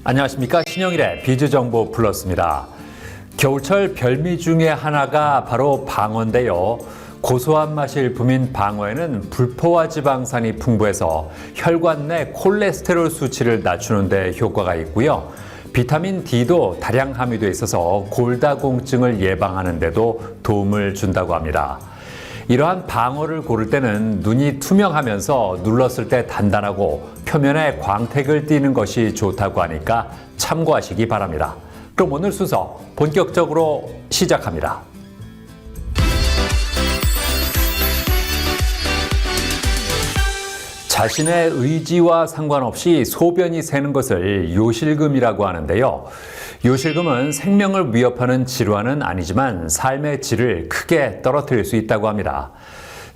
안녕하십니까. 신영일의 비즈정보 플러스입니다. 겨울철 별미 중에 하나가 바로 방어인데요. 고소한 맛이 일품인 방어에는 불포화 지방산이 풍부해서 혈관 내 콜레스테롤 수치를 낮추는 데 효과가 있고요. 비타민 D도 다량 함유되어 있어서 골다공증을 예방하는 데도 도움을 준다고 합니다. 이러한 방어를 고를 때는 눈이 투명하면서 눌렀을 때 단단하고 표면에 광택을 띠는 것이 좋다고 하니까 참고하시기 바랍니다. 그럼 오늘 순서 본격적으로 시작합니다. 자신의 의지와 상관없이 소변이 새는 것을 요실금이라고 하는데요. 요실금은 생명을 위협하는 질환은 아니지만 삶의 질을 크게 떨어뜨릴 수 있다고 합니다.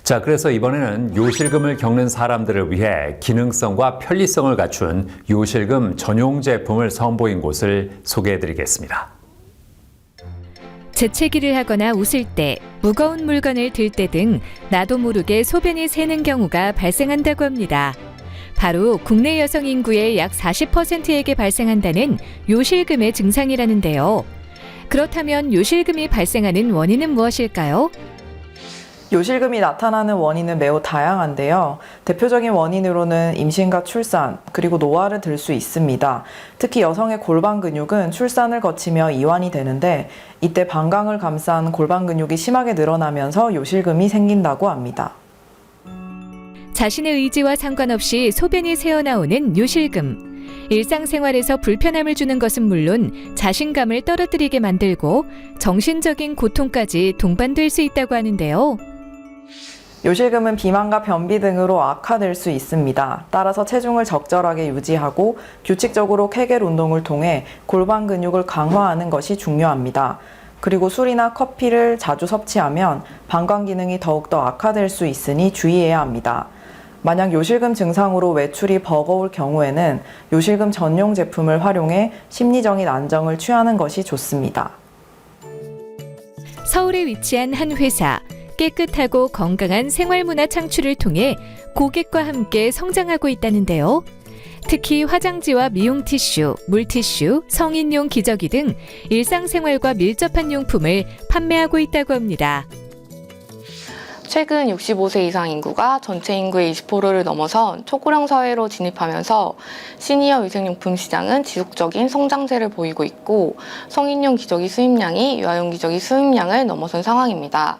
자, 그래서 이번에는 요실금을 겪는 사람들을 위해 기능성과 편리성을 갖춘 요실금 전용 제품을 선보인 곳을 소개해드리겠습니다. 재채기를 하거나 웃을 때, 무거운 물건을 들 때 등 나도 모르게 소변이 새는 경우가 발생한다고 합니다. 바로 국내 여성 인구의 약 40%에게 발생한다는 요실금의 증상이라는데요. 그렇다면 요실금이 발생하는 원인은 무엇일까요? 요실금이 나타나는 원인은 매우 다양한데요. 대표적인 원인으로는 임신과 출산, 그리고 노화를 들 수 있습니다. 특히 여성의 골반 근육은 출산을 거치며 이완이 되는데 이때 방광을 감싼 골반 근육이 심하게 늘어나면서 요실금이 생긴다고 합니다. 자신의 의지와 상관없이 소변이 새어나오는 요실금. 일상생활에서 불편함을 주는 것은 물론 자신감을 떨어뜨리게 만들고 정신적인 고통까지 동반될 수 있다고 하는데요. 요실금은 비만과 변비 등으로 악화될 수 있습니다. 따라서 체중을 적절하게 유지하고 규칙적으로 케겔 운동을 통해 골반 근육을 강화하는 것이 중요합니다. 그리고 술이나 커피를 자주 섭취하면 방광 기능이 더욱더 악화될 수 있으니 주의해야 합니다. 만약 요실금 증상으로 외출이 버거울 경우에는 요실금 전용 제품을 활용해 심리적인 안정을 취하는 것이 좋습니다. 서울에 위치한 한 회사. 깨끗하고 건강한 생활문화 창출을 통해 고객과 함께 성장하고 있다는데요. 특히 화장지와 미용 티슈, 물티슈, 성인용 기저귀 등 일상생활과 밀접한 용품을 판매하고 있다고 합니다. 최근 65세 이상 인구가 전체 인구의 20%를 넘어선 초고령 사회로 진입하면서 시니어 위생용품 시장은 지속적인 성장세를 보이고 있고 성인용 기저귀 수입량이 유아용 기저귀 수입량을 넘어선 상황입니다.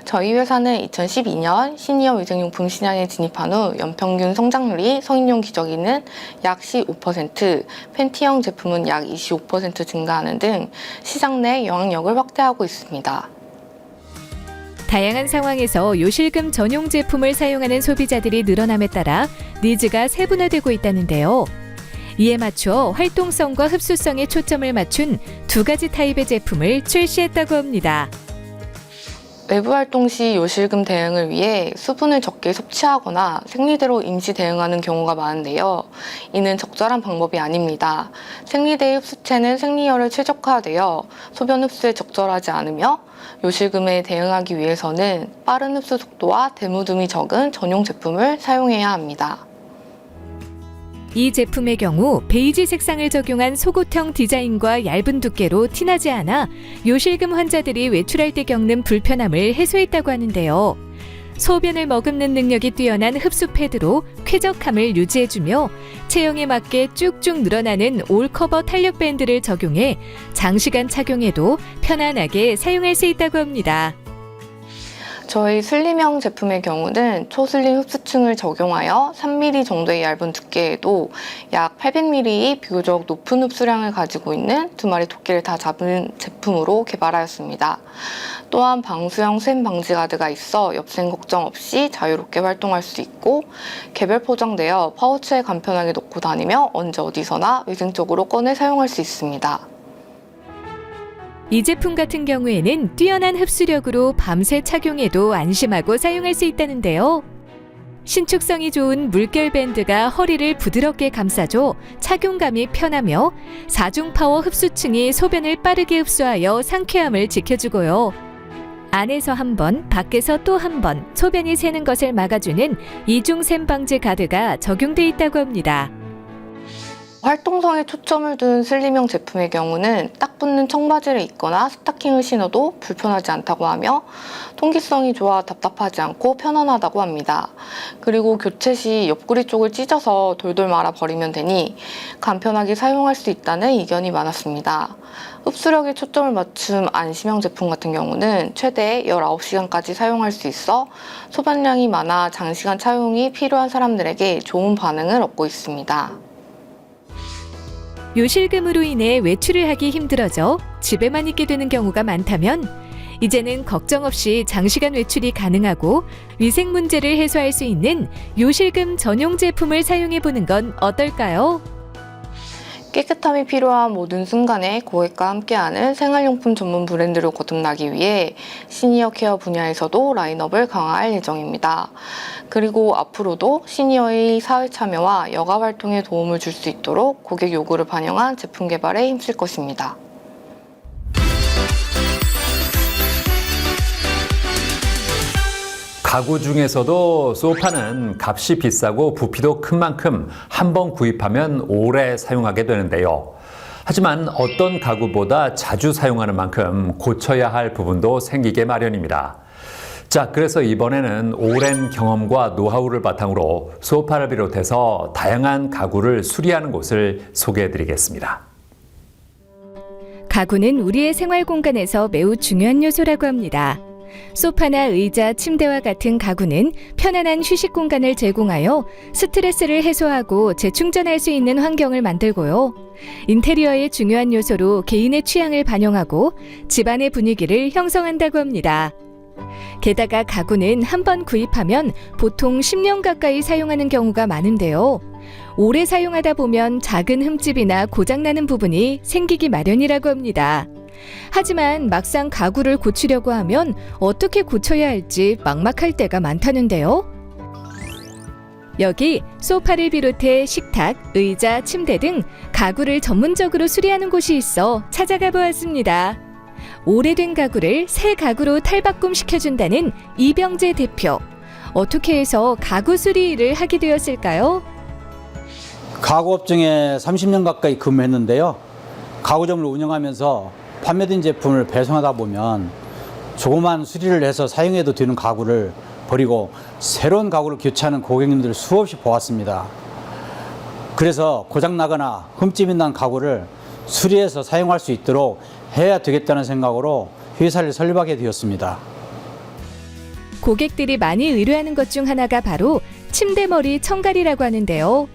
저희 회사는 2012년 시니어 위생용품 시장에 진입한 후 연평균 성장률이 성인용 기저귀는 약 15%, 팬티형 제품은 약 25% 증가하는 등 시장 내 영향력을 확대하고 있습니다. 다양한 상황에서 요실금 전용 제품을 사용하는 소비자들이 늘어남에 따라 니즈가 세분화되고 있다는데요. 이에 맞춰 활동성과 흡수성에 초점을 맞춘 두 가지 타입의 제품을 출시했다고 합니다. 외부 활동 시 요실금 대응을 위해 수분을 적게 섭취하거나 생리대로 임시 대응하는 경우가 많은데요. 이는 적절한 방법이 아닙니다. 생리대의 흡수체는 생리혈을 최적화되어 소변 흡수에 적절하지 않으며 요실금에 대응하기 위해서는 빠른 흡수 속도와 대무듬이 적은 전용 제품을 사용해야 합니다. 이 제품의 경우 베이지 색상을 적용한 속옷형 디자인과 얇은 두께로 티나지 않아 요실금 환자들이 외출할 때 겪는 불편함을 해소했다고 하는데요. 소변을 머금는 능력이 뛰어난 흡수 패드로 쾌적함을 유지해주며 체형에 맞게 쭉쭉 늘어나는 올커버 탄력 밴드를 적용해 장시간 착용해도 편안하게 사용할 수 있다고 합니다. 저희 슬림형 제품의 경우는 초슬림 흡수층을 적용하여 3mm 정도의 얇은 두께에도 약 800ml의 비교적 높은 흡수량을 가지고 있는 두 마리 토끼를 다 잡은 제품으로 개발하였습니다. 또한 방수형 샘 방지 가드가 있어 엽샘 걱정 없이 자유롭게 활동할 수 있고 개별 포장되어 파우치에 간편하게 넣고 다니며 언제 어디서나 위생적으로 꺼내 사용할 수 있습니다. 이 제품 같은 경우에는 뛰어난 흡수력으로 밤새 착용해도 안심하고 사용할 수 있다는데요. 신축성이 좋은 물결 밴드가 허리를 부드럽게 감싸줘 착용감이 편하며 4중 파워 흡수층이 소변을 빠르게 흡수하여 상쾌함을 지켜주고요. 안에서 한 번, 밖에서 또 한 번 소변이 새는 것을 막아주는 이중샘 방지 가드가 적용돼 있다고 합니다. 활동성에 초점을 둔 슬림형 제품의 경우는 딱 붙는 청바지를 입거나 스타킹을 신어도 불편하지 않다고 하며 통기성이 좋아 답답하지 않고 편안하다고 합니다. 그리고 교체 시 옆구리 쪽을 찢어서 돌돌 말아 버리면 되니 간편하게 사용할 수 있다는 의견이 많았습니다. 흡수력에 초점을 맞춘 안심형 제품 같은 경우는 최대 19시간까지 사용할 수 있어 소변량이 많아 장시간 차용이 필요한 사람들에게 좋은 반응을 얻고 있습니다. 요실금으로 인해 외출을 하기 힘들어져 집에만 있게 되는 경우가 많다면 이제는 걱정 없이 장시간 외출이 가능하고 위생 문제를 해소할 수 있는 요실금 전용 제품을 사용해 보는 건 어떨까요? 깨끗함이 필요한 모든 순간에 고객과 함께하는 생활용품 전문 브랜드로 거듭나기 위해 시니어 케어 분야에서도 라인업을 강화할 예정입니다. 그리고 앞으로도 시니어의 사회 참여와 여가 활동에 도움을 줄 수 있도록 고객 요구를 반영한 제품 개발에 힘쓸 것입니다. 가구 중에서도 소파는 값이 비싸고 부피도 큰 만큼 한 번 구입하면 오래 사용하게 되는데요. 하지만 어떤 가구보다 자주 사용하는 만큼 고쳐야 할 부분도 생기게 마련입니다. 자, 그래서 이번에는 오랜 경험과 노하우를 바탕으로 소파를 비롯해서 다양한 가구를 수리하는 곳을 소개해드리겠습니다. 가구는 우리의 생활 공간에서 매우 중요한 요소라고 합니다. 소파나 의자, 침대와 같은 가구는 편안한 휴식 공간을 제공하여 스트레스를 해소하고 재충전할 수 있는 환경을 만들고요. 인테리어의 중요한 요소로 개인의 취향을 반영하고 집안의 분위기를 형성한다고 합니다. 게다가 가구는 한 번 구입하면 보통 10년 가까이 사용하는 경우가 많은데요. 오래 사용하다 보면 작은 흠집이나 고장나는 부분이 생기기 마련이라고 합니다. 하지만 막상 가구를 고치려고 하면 어떻게 고쳐야 할지 막막할 때가 많다는데요. 여기 소파를 비롯해 식탁, 의자, 침대 등 가구를 전문적으로 수리하는 곳이 있어 찾아가 보았습니다. 오래된 가구를 새 가구로 탈바꿈 시켜준다는 이병재 대표. 어떻게 해서 가구 수리 일을 하게 되었을까요? 가구 업종에 30년 가까이 근무했는데요. 가구점을 운영하면서 판매된 제품을 배송하다 보면 조그만 수리를 해서 사용해도 되는 가구를 버리고 새로운 가구를 교체하는 고객님들을 수없이 보았습니다. 그래서 고장나거나 흠집이 난 가구를 수리해서 사용할 수 있도록 해야 되겠다는 생각으로 회사를 설립하게 되었습니다. 고객들이 많이 의뢰하는 것 중 하나가 바로 침대머리 청갈이라고 하는데요.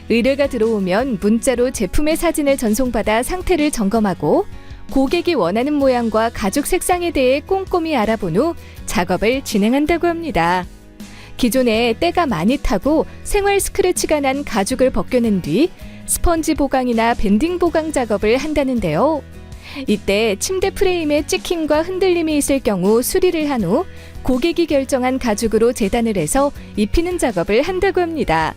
의뢰가 들어오면 문자로 제품의 사진을 전송받아 상태를 점검하고 고객이 원하는 모양과 가죽 색상에 대해 꼼꼼히 알아본 후 작업을 진행한다고 합니다. 기존에 때가 많이 타고 생활 스크래치가 난 가죽을 벗겨낸 뒤 스펀지 보강이나 밴딩 보강 작업을 한다는데요. 이때 침대 프레임에 찍힘과 흔들림이 있을 경우 수리를 한 후 고객이 결정한 가죽으로 재단을 해서 입히는 작업을 한다고 합니다.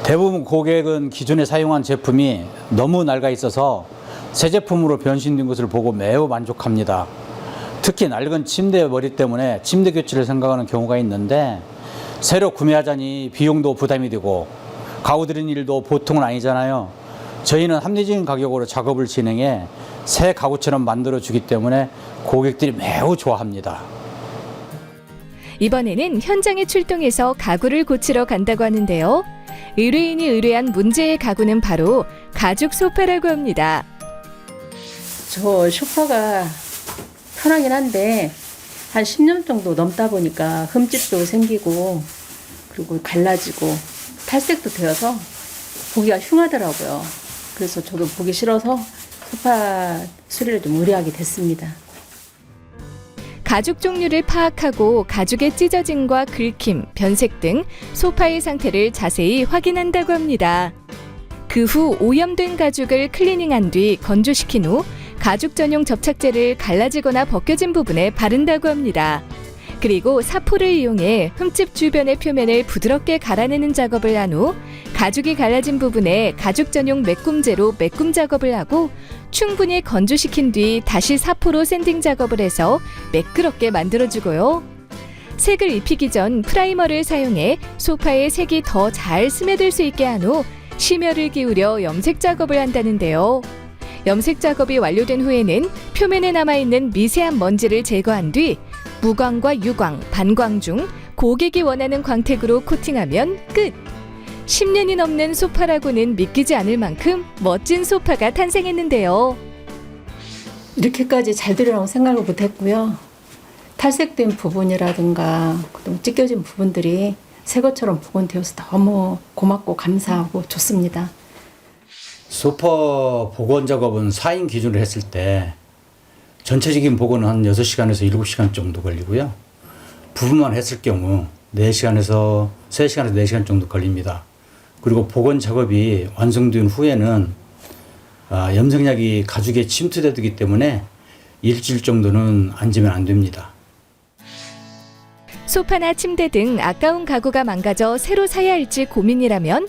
대부분 고객은 기존에 사용한 제품이 너무 낡아 있어서 새 제품으로 변신된 것을 보고 매우 만족합니다. 특히 낡은 침대 머리 때문에 침대 교체를 생각하는 경우가 있는데 새로 구매하자니 비용도 부담이 되고 가구 들이는 일도 보통은 아니잖아요. 저희는 합리적인 가격으로 작업을 진행해 새 가구처럼 만들어주기 때문에 고객들이 매우 좋아합니다. 이번에는 현장에 출동해서 가구를 고치러 간다고 하는데요. 의뢰인이 의뢰한 문제의 가구는 바로 가죽 소파라고 합니다. 저 소파가 편하긴 한데 한 10년 정도 넘다 보니까 흠집도 생기고 그리고 갈라지고 탈색도 되어서 보기가 흉하더라고요. 그래서 저도 보기 싫어서 소파 수리를 좀 의뢰하게 됐습니다. 가죽 종류를 파악하고 가죽의 찢어짐과 긁힘, 변색 등 소파의 상태를 자세히 확인한다고 합니다. 그 후 오염된 가죽을 클리닝한 뒤 건조시킨 후 가죽 전용 접착제를 갈라지거나 벗겨진 부분에 바른다고 합니다. 그리고 사포를 이용해 흠집 주변의 표면을 부드럽게 갈아내는 작업을 한 후 가죽이 갈라진 부분에 가죽 전용 매꿈제로 매꿈 작업을 하고 충분히 건조시킨 뒤 다시 사포로 샌딩 작업을 해서 매끄럽게 만들어주고요. 색을 입히기 전 프라이머를 사용해 소파에 색이 더 잘 스며들 수 있게 한 후 심혈을 기울여 염색 작업을 한다는데요. 염색 작업이 완료된 후에는 표면에 남아있는 미세한 먼지를 제거한 뒤 무광과 유광, 반광 중 고객이 원하는 광택으로 코팅하면 끝! 10년이 넘는 소파라고는 믿기지 않을 만큼 멋진 소파가 탄생했는데요. 이렇게까지 잘 되리라고 생각을 못했고요. 탈색된 부분이라든가 찢겨진 부분들이 새 것처럼 복원되어서 너무 고맙고 감사하고 좋습니다. 소파 복원 작업은 4인 기준으로 했을 때 전체적인 복원은 한 6시간에서 7시간 정도 걸리고요. 부분만 했을 경우 3시간에서 4시간 정도 걸립니다. 그리고 복원 작업이 완성된 후에는 염색약이 가죽에 침투되기 때문에 일주일 정도는 앉으면 안 됩니다. 소파나 침대 등 아까운 가구가 망가져 새로 사야 할지 고민이라면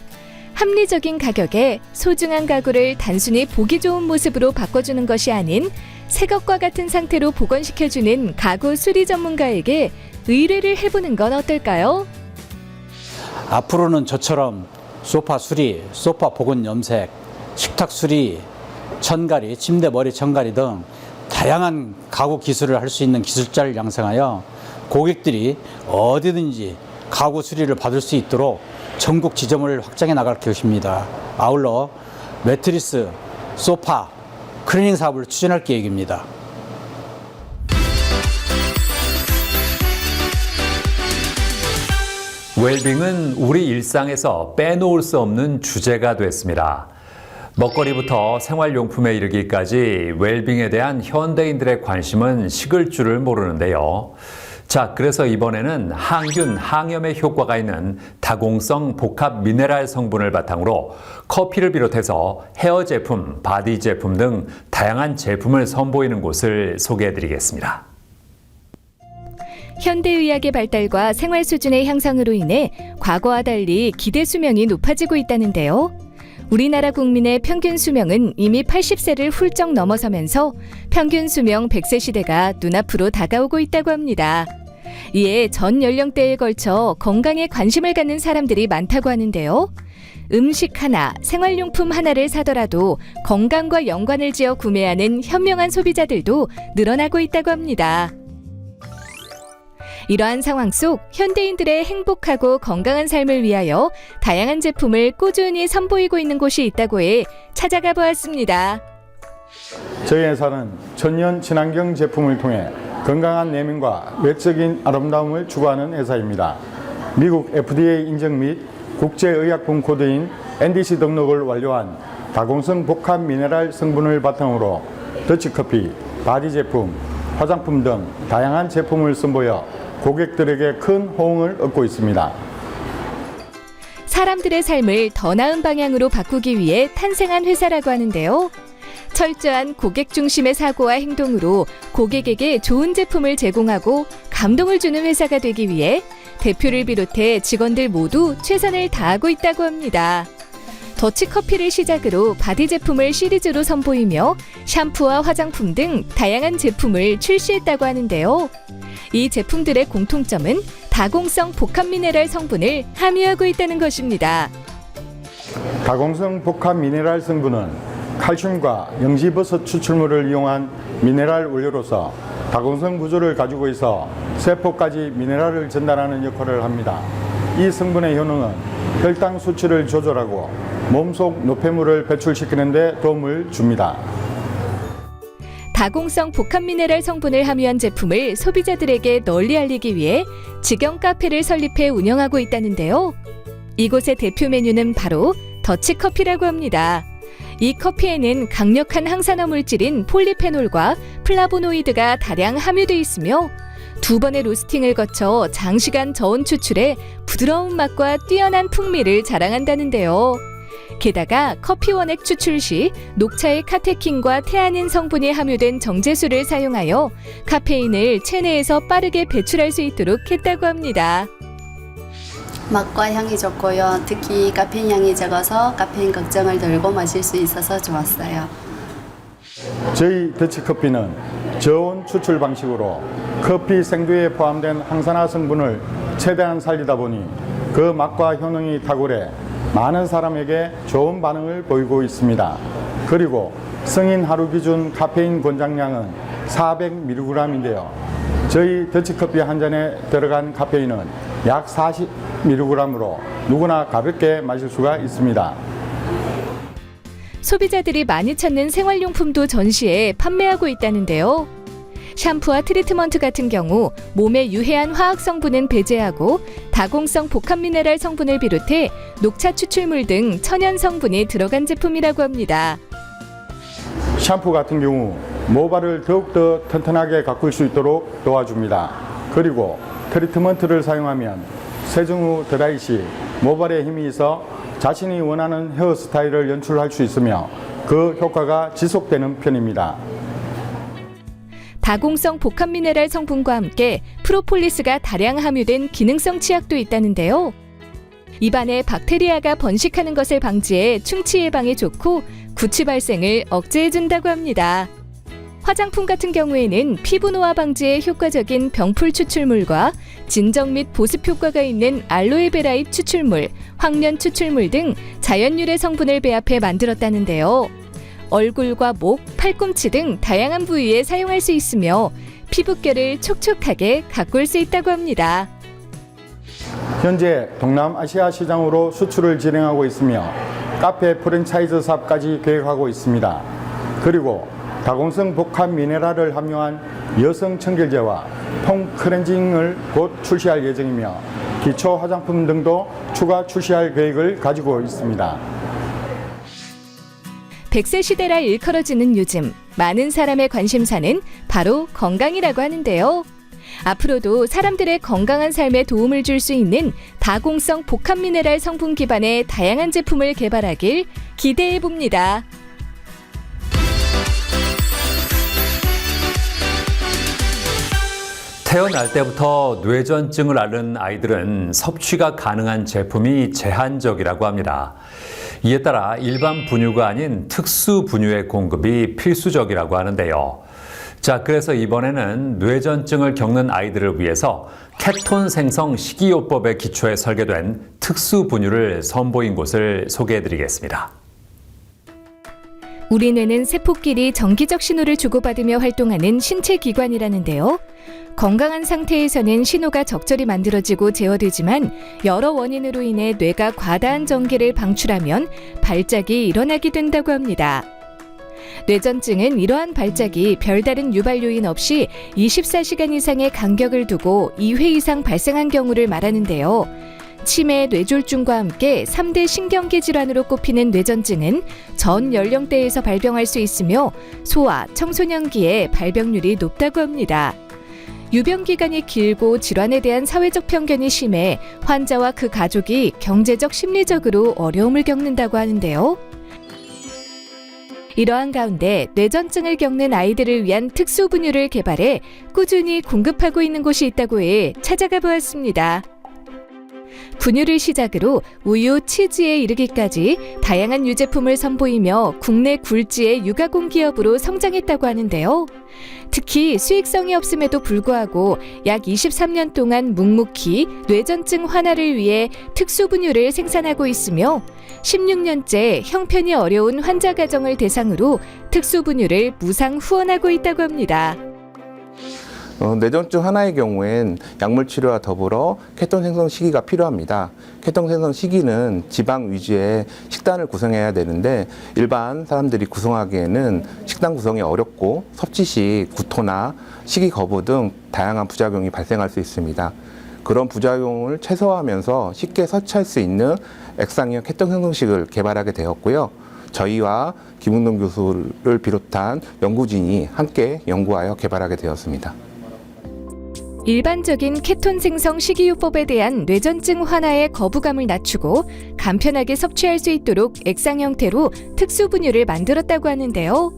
합리적인 가격에 소중한 가구를 단순히 보기 좋은 모습으로 바꿔주는 것이 아닌 새 것과 같은 상태로 복원시켜주는 가구 수리 전문가에게 의뢰를 해보는 건 어떨까요? 앞으로는 저처럼 소파 수리, 소파 복원 염색, 식탁 수리, 천갈이, 침대 머리 천갈이 등 다양한 가구 기술을 할 수 있는 기술자를 양성하여 고객들이 어디든지 가구 수리를 받을 수 있도록 전국 지점을 확장해 나갈 것입니다. 아울러 매트리스, 소파, 클리닝 사업을 추진할 계획입니다. 웰빙은 우리 일상에서 빼놓을 수 없는 주제가 됐습니다. 먹거리부터 생활용품에 이르기까지 웰빙에 대한 현대인들의 관심은 식을 줄을 모르는데요. 자, 그래서 이번에는 항균, 항염에 효과가 있는 다공성 복합 미네랄 성분을 바탕으로 커피를 비롯해서 헤어 제품, 바디 제품 등 다양한 제품을 선보이는 곳을 소개해드리겠습니다. 현대의학의 발달과 생활 수준의 향상으로 인해 과거와 달리 기대 수명이 높아지고 있다는데요. 우리나라 국민의 평균 수명은 이미 80세를 훌쩍 넘어서면서 평균 수명 100세 시대가 눈앞으로 다가오고 있다고 합니다. 이에 전 연령대에 걸쳐 건강에 관심을 갖는 사람들이 많다고 하는데요. 음식 하나, 생활용품 하나를 사더라도 건강과 연관을 지어 구매하는 현명한 소비자들도 늘어나고 있다고 합니다. 이러한 상황 속 현대인들의 행복하고 건강한 삶을 위하여 다양한 제품을 꾸준히 선보이고 있는 곳이 있다고 해 찾아가 보았습니다. 저희 회사는 천연 친환경 제품을 통해 건강한 내면과 외적인 아름다움을 추구하는 회사입니다. 미국 FDA 인증 및 국제의약품 코드인 NDC 등록을 완료한 다공성 복합 미네랄 성분을 바탕으로 더치커피, 바디 제품, 화장품 등 다양한 제품을 선보여 고객들에게 큰 호응을 얻고 있습니다. 사람들의 삶을 더 나은 방향으로 바꾸기 위해 탄생한 회사라고 하는데요. 철저한 고객 중심의 사고와 행동으로 고객에게 좋은 제품을 제공하고 감동을 주는 회사가 되기 위해 대표를 비롯해 직원들 모두 최선을 다하고 있다고 합니다. 더치커피를 시작으로 바디 제품을 시리즈로 선보이며 샴푸와 화장품 등 다양한 제품을 출시했다고 하는데요. 이 제품들의 공통점은 다공성 복합 미네랄 성분을 함유하고 있다는 것입니다. 다공성 복합 미네랄 성분은 칼슘과 영지버섯 추출물을 이용한 미네랄 원료로서 다공성 구조를 가지고 있어 세포까지 미네랄을 전달하는 역할을 합니다. 이 성분의 효능은 혈당 수치를 조절하고 몸속 노폐물을 배출시키는 데 도움을 줍니다. 다공성 복합 미네랄 성분을 함유한 제품을 소비자들에게 널리 알리기 위해 직영 카페를 설립해 운영하고 있다는데요. 이곳의 대표 메뉴는 바로 더치커피라고 합니다. 이 커피에는 강력한 항산화 물질인 폴리페놀과 플라보노이드가 다량 함유되어 있으며 2번의 로스팅을 거쳐 장시간 저온 추출해 부드러운 맛과 뛰어난 풍미를 자랑한다는데요. 게다가 커피 원액 추출 시 녹차의 카테킨과 테아닌 성분이 함유된 정제수를 사용하여 카페인을 체내에서 빠르게 배출할 수 있도록 했다고 합니다. 맛과 향이 좋고요. 특히 카페인 향이 적어서 카페인 걱정을 덜고 마실 수 있어서 좋았어요. 저희 더치커피는 저온 추출 방식으로 커피 생두에 포함된 항산화 성분을 최대한 살리다 보니 그 맛과 효능이 탁월해 많은 사람에게 좋은 반응을 보이고 있습니다. 그리고 성인 하루 기준 카페인 권장량은 400mg인데요. 저희 더치커피 한 잔에 들어간 카페인은 약 40mg으로 누구나 가볍게 마실 수가 있습니다. 소비자들이 많이 찾는 생활용품도 전시에 판매하고 있다는데요. 샴푸와 트리트먼트 같은 경우 몸에 유해한 화학 성분은 배제하고 다공성 복합 미네랄 성분을 비롯해 녹차 추출물 등 천연 성분이 들어간 제품이라고 합니다. 샴푸 같은 경우 모발을 더욱더 튼튼하게 가꿀 수 있도록 도와줍니다. 그리고 트리트먼트를 사용하면 세정 후 드라이 시 모발에 힘이 있어 자신이 원하는 헤어스타일을 연출할 수 있으며 그 효과가 지속되는 편입니다. 다공성 복합 미네랄 성분과 함께 프로폴리스가 다량 함유된 기능성 치약도 있다는데요. 입안에 박테리아가 번식하는 것을 방지해 충치 예방에 좋고 구취 발생을 억제해준다고 합니다. 화장품 같은 경우에는 피부 노화 방지에 효과적인 병풀 추출물과 진정 및 보습 효과가 있는 알로에베라잎 추출물, 황련 추출물 등 자연 유래 성분을 배합해 만들었다는데요. 얼굴과 목, 팔꿈치 등 다양한 부위에 사용할 수 있으며 피부결을 촉촉하게 가꿀 수 있다고 합니다. 현재 동남아시아 시장으로 수출을 진행하고 있으며 카페 프랜차이즈 사업까지 계획하고 있습니다. 그리고 다공성 복합 미네랄을 함유한 여성 청결제와 폼 클렌징을 곧 출시할 예정이며 기초 화장품 등도 추가 출시할 계획을 가지고 있습니다. 100세 시대라 일컬어지는 요즘 많은 사람의 관심사는 바로 건강이라고 하는데요. 앞으로도 사람들의 건강한 삶에 도움을 줄 수 있는 다공성 복합 미네랄 성분 기반의 다양한 제품을 개발하길 기대해 봅니다. 태어날 때부터 뇌전증을 앓는 아이들은 섭취가 가능한 제품이 제한적이라고 합니다. 이에 따라 일반 분유가 아닌 특수 분유의 공급이 필수적이라고 하는데요. 자, 그래서 이번에는 뇌전증을 겪는 아이들을 위해서 케톤 생성 식이요법에 기초해 설계된 특수 분유를 선보인 곳을 소개해드리겠습니다. 우리 뇌는 세포끼리 정기적 신호를 주고받으며 활동하는 신체 기관이라는데요. 건강한 상태에서는 신호가 적절히 만들어지고 제어되지만 여러 원인으로 인해 뇌가 과다한 전기를 방출하면 발작이 일어나게 된다고 합니다. 뇌전증은 이러한 발작이 별다른 유발 요인 없이 24시간 이상의 간격을 두고 2회 이상 발생한 경우를 말하는데요. 치매, 뇌졸중과 함께 3대 신경계 질환으로 꼽히는 뇌전증은 전 연령대에서 발병할 수 있으며 소아, 청소년기에 발병률이 높다고 합니다. 유병 기간이 길고 질환에 대한 사회적 편견이 심해 환자와 그 가족이 경제적, 심리적으로 어려움을 겪는다고 하는데요. 이러한 가운데 뇌전증을 겪는 아이들을 위한 특수 분유를 개발해 꾸준히 공급하고 있는 곳이 있다고 해 찾아가 보았습니다. 분유를 시작으로 우유, 치즈에 이르기까지 다양한 유제품을 선보이며 국내 굴지의 유가공 기업으로 성장했다고 하는데요. 특히 수익성이 없음에도 불구하고 약 23년 동안 묵묵히 뇌전증 완화를 위해 특수 분유를 생산하고 있으며 16년째 형편이 어려운 환자 가정을 대상으로 특수 분유를 무상 후원하고 있다고 합니다. 뇌전증 하나의 경우엔 약물 치료와 더불어 케톤 생성 시기가 필요합니다. 케톤 생성 시기는 지방 위주의 식단을 구성해야 되는데 일반 사람들이 구성하기에는 식단 구성이 어렵고 섭취 시 구토나 식이 거부 등 다양한 부작용이 발생할 수 있습니다. 그런 부작용을 최소화하면서 쉽게 섭취할 수 있는 액상형 케톤 생성식을 개발하게 되었고요. 저희와 김웅동 교수를 비롯한 연구진이 함께 연구하여 개발하게 되었습니다. 일반적인 케톤 생성 식이요법에 대한 뇌전증 완화의 거부감을 낮추고 간편하게 섭취할 수 있도록 액상 형태로 특수 분유를 만들었다고 하는데요.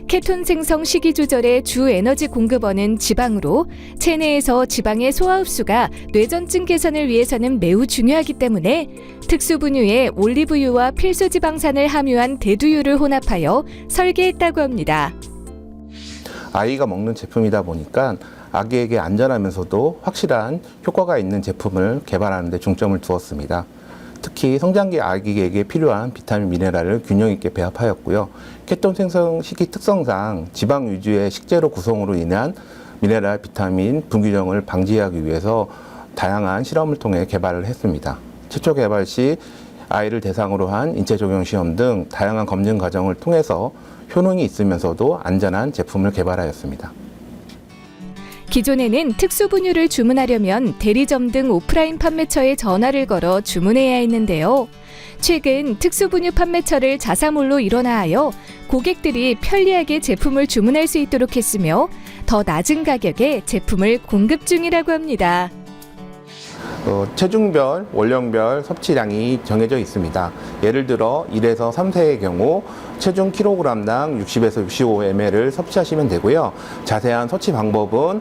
케톤 생성 식이 조절의 주 에너지 공급원은 지방으로 체내에서 지방의 소화 흡수가 뇌전증 개선을 위해서는 매우 중요하기 때문에 특수 분유에 올리브유와 필수 지방산을 함유한 대두유를 혼합하여 설계했다고 합니다. 아이가 먹는 제품이다 보니까 아기에게 안전하면서도 확실한 효과가 있는 제품을 개발하는 데 중점을 두었습니다. 특히 성장기 아기에게 필요한 비타민, 미네랄을 균형 있게 배합하였고요. 케톤 생성 시기 특성상 지방 위주의 식재료 구성으로 인한 미네랄, 비타민 불균형을 방지하기 위해서 다양한 실험을 통해 개발을 했습니다. 최초 개발 시 아이를 대상으로 한 인체 적용 시험 등 다양한 검증 과정을 통해서 효능이 있으면서도 안전한 제품을 개발하였습니다. 기존에는 특수 분유를 주문하려면 대리점 등 오프라인 판매처에 전화를 걸어 주문해야 했는데요. 최근 특수 분유 판매처를 자사몰로 일원화하여 고객들이 편리하게 제품을 주문할 수 있도록 했으며 더 낮은 가격에 제품을 공급 중이라고 합니다. 체중별, 원령별 섭취량이 정해져 있습니다. 예를 들어 1에서 3세의 경우 체중 kg당 60에서 65ml을 섭취하시면 되고요. 자세한 섭취 방법은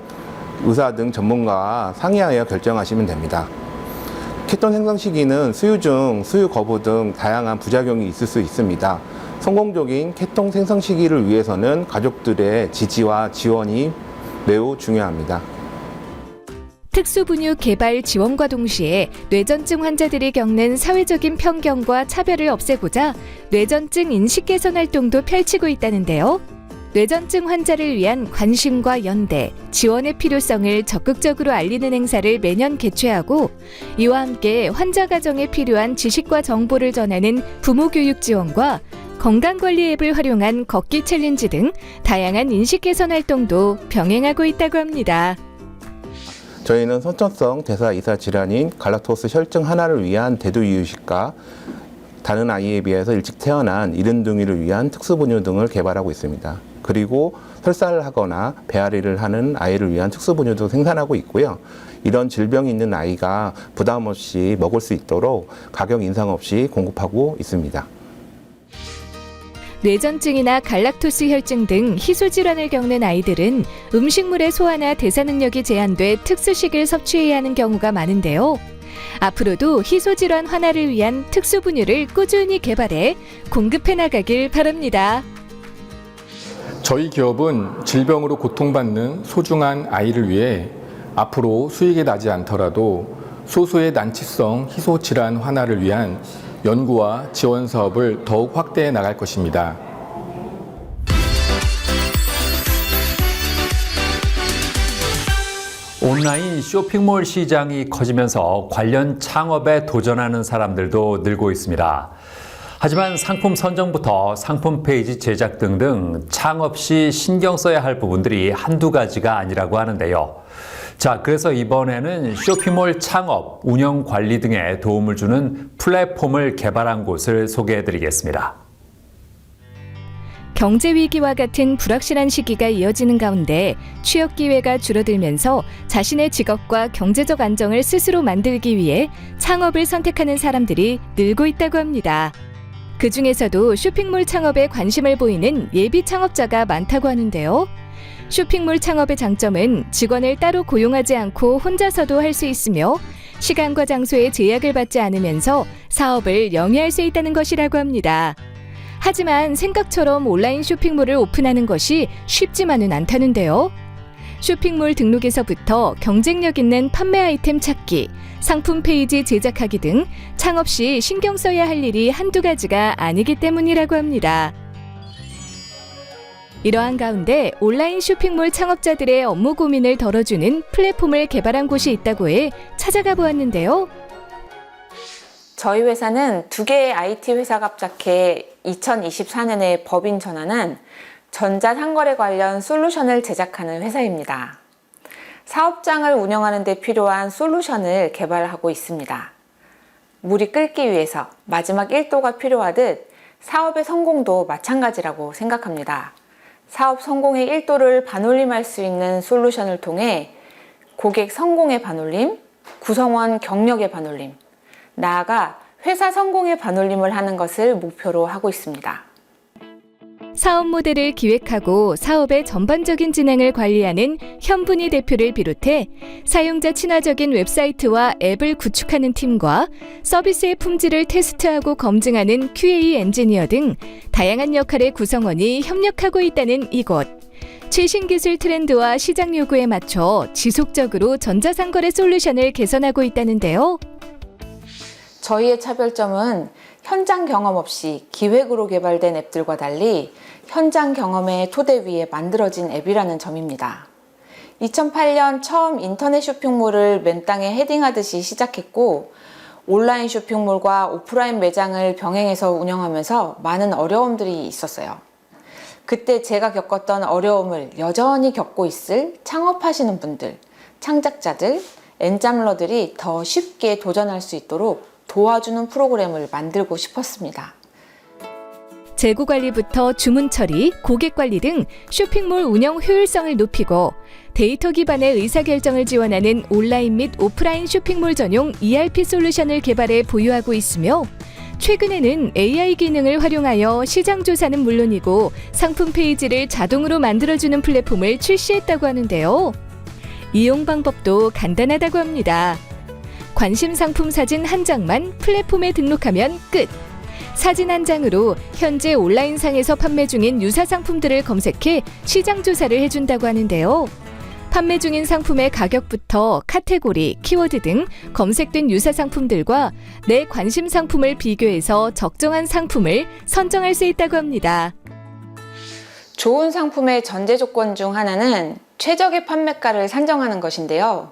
의사 등 전문가와 상의하여 결정하시면 됩니다. 케톤 생성 시기는 수유 중 수유 거부 등 다양한 부작용이 있을 수 있습니다. 성공적인 케톤 생성 시기를 위해서는 가족들의 지지와 지원이 매우 중요합니다. 특수분유 개발 지원과 동시에 뇌전증 환자들이 겪는 사회적인 편견과 차별을 없애고자 뇌전증 인식 개선 활동도 펼치고 있다는데요. 뇌전증 환자를 위한 관심과 연대, 지원의 필요성을 적극적으로 알리는 행사를 매년 개최하고 이와 함께 환자 가정에 필요한 지식과 정보를 전하는 부모 교육 지원과 건강관리 앱을 활용한 걷기 챌린지 등 다양한 인식 개선 활동도 병행하고 있다고 합니다. 저희는 선천성 대사 이사 질환인 갈락토스 혈증 하나를 위한 대두 이유식과 다른 아이에 비해서 일찍 태어난 이른둥이를 위한 특수분유 등을 개발하고 있습니다. 그리고 설사를 하거나 배앓이를 하는 아이를 위한 특수분유도 생산하고 있고요. 이런 질병이 있는 아이가 부담 없이 먹을 수 있도록 가격 인상 없이 공급하고 있습니다. 뇌전증이나 갈락토스 혈증 등 희소 질환을 겪는 아이들은 음식물의 소화나 대사 능력이 제한돼 특수식을 섭취해야 하는 경우가 많은데요. 앞으로도 희소 질환 완화를 위한 특수 분유를 꾸준히 개발해 공급해 나가길 바랍니다. 저희 기업은 질병으로 고통받는 소중한 아이를 위해 앞으로 수익이 나지 않더라도 소수의 난치성 희소 질환 완화를 위한 연구와 지원 사업을 더욱 확대해 나갈 것입니다. 온라인 쇼핑몰 시장이 커지면서 관련 창업에 도전하는 사람들도 늘고 있습니다. 하지만 상품 선정부터 상품 페이지 제작 등등 창업 시 신경 써야 할 부분들이 한두 가지가 아니라고 하는데요. 자, 그래서 이번에는 쇼핑몰 창업, 운영 관리 등에 도움을 주는 플랫폼을 개발한 곳을 소개해드리겠습니다. 경제 위기와 같은 불확실한 시기가 이어지는 가운데 취업 기회가 줄어들면서 자신의 직업과 경제적 안정을 스스로 만들기 위해 창업을 선택하는 사람들이 늘고 있다고 합니다. 그 중에서도 쇼핑몰 창업에 관심을 보이는 예비 창업자가 많다고 하는데요. 쇼핑몰 창업의 장점은 직원을 따로 고용하지 않고 혼자서도 할 수 있으며 시간과 장소에 제약을 받지 않으면서 사업을 영위할 수 있다는 것이라고 합니다. 하지만 생각처럼 온라인 쇼핑몰을 오픈하는 것이 쉽지만은 않다는데요. 쇼핑몰 등록에서부터 경쟁력 있는 판매 아이템 찾기, 상품 페이지 제작하기 등 창업 시 신경 써야 할 일이 한두 가지가 아니기 때문이라고 합니다. 이러한 가운데 온라인 쇼핑몰 창업자들의 업무 고민을 덜어주는 플랫폼을 개발한 곳이 있다고 해 찾아가 보았는데요. 저희 회사는 2개의 IT 회사가 합작해 2024년에 법인 전환한 전자상거래 관련 솔루션을 제작하는 회사입니다. 사업장을 운영하는 데 필요한 솔루션을 개발하고 있습니다. 물이 끓기 위해서 마지막 1도가 필요하듯 사업의 성공도 마찬가지라고 생각합니다. 사업 성공의 1도를 반올림할 수 있는 솔루션을 통해 고객 성공의 반올림, 구성원 경력의 반올림, 나아가 회사 성공의 반올림을 하는 것을 목표로 하고 있습니다. 사업 모델을 기획하고 사업의 전반적인 진행을 관리하는 현분희 대표를 비롯해 사용자 친화적인 웹사이트와 앱을 구축하는 팀과 서비스의 품질을 테스트하고 검증하는 QA 엔지니어 등 다양한 역할의 구성원이 협력하고 있다는 이곳. 최신 기술 트렌드와 시장 요구에 맞춰 지속적으로 전자상거래 솔루션을 개선하고 있다는데요. 저희의 차별점은 현장 경험 없이 기획으로 개발된 앱들과 달리 현장 경험의 토대 위에 만들어진 앱이라는 점입니다. 2008년 처음 인터넷 쇼핑몰을 맨땅에 헤딩하듯이 시작했고 온라인 쇼핑몰과 오프라인 매장을 병행해서 운영하면서 많은 어려움들이 있었어요. 그때 제가 겪었던 어려움을 여전히 겪고 있을 창업하시는 분들, 창작자들, 엔잡러들이 더 쉽게 도전할 수 있도록 도와주는 프로그램을 만들고 싶었습니다. 재고 관리부터 주문 처리, 고객 관리 등 쇼핑몰 운영 효율성을 높이고 데이터 기반의 의사결정을 지원하는 온라인 및 오프라인 쇼핑몰 전용 ERP 솔루션을 개발해 보유하고 있으며 최근에는 AI 기능을 활용하여 시장 조사는 물론이고 상품 페이지를 자동으로 만들어주는 플랫폼을 출시했다고 하는데요. 이용 방법도 간단하다고 합니다. 관심 상품 사진 한 장만 플랫폼에 등록하면 끝! 사진 한 장으로 현재 온라인상에서 판매 중인 유사 상품들을 검색해 시장 조사를 해준다고 하는데요. 판매 중인 상품의 가격부터 카테고리, 키워드 등 검색된 유사 상품들과 내 관심 상품을 비교해서 적정한 상품을 선정할 수 있다고 합니다. 좋은 상품의 전제 조건 중 하나는 최적의 판매가를 산정하는 것인데요.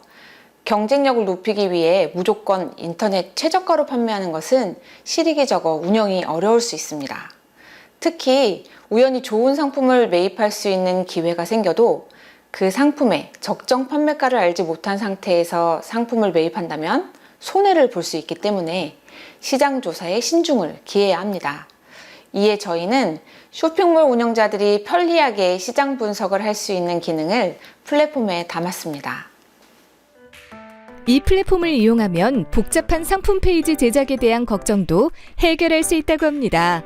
경쟁력을 높이기 위해 무조건 인터넷 최저가로 판매하는 것은 실익이 적어 운영이 어려울 수 있습니다. 특히 우연히 좋은 상품을 매입할 수 있는 기회가 생겨도 그 상품의 적정 판매가를 알지 못한 상태에서 상품을 매입한다면 손해를 볼 수 있기 때문에 시장 조사에 신중을 기해야 합니다. 이에 저희는 쇼핑몰 운영자들이 편리하게 시장 분석을 할 수 있는 기능을 플랫폼에 담았습니다. 이 플랫폼을 이용하면 복잡한 상품 페이지 제작에 대한 걱정도 해결할 수 있다고 합니다.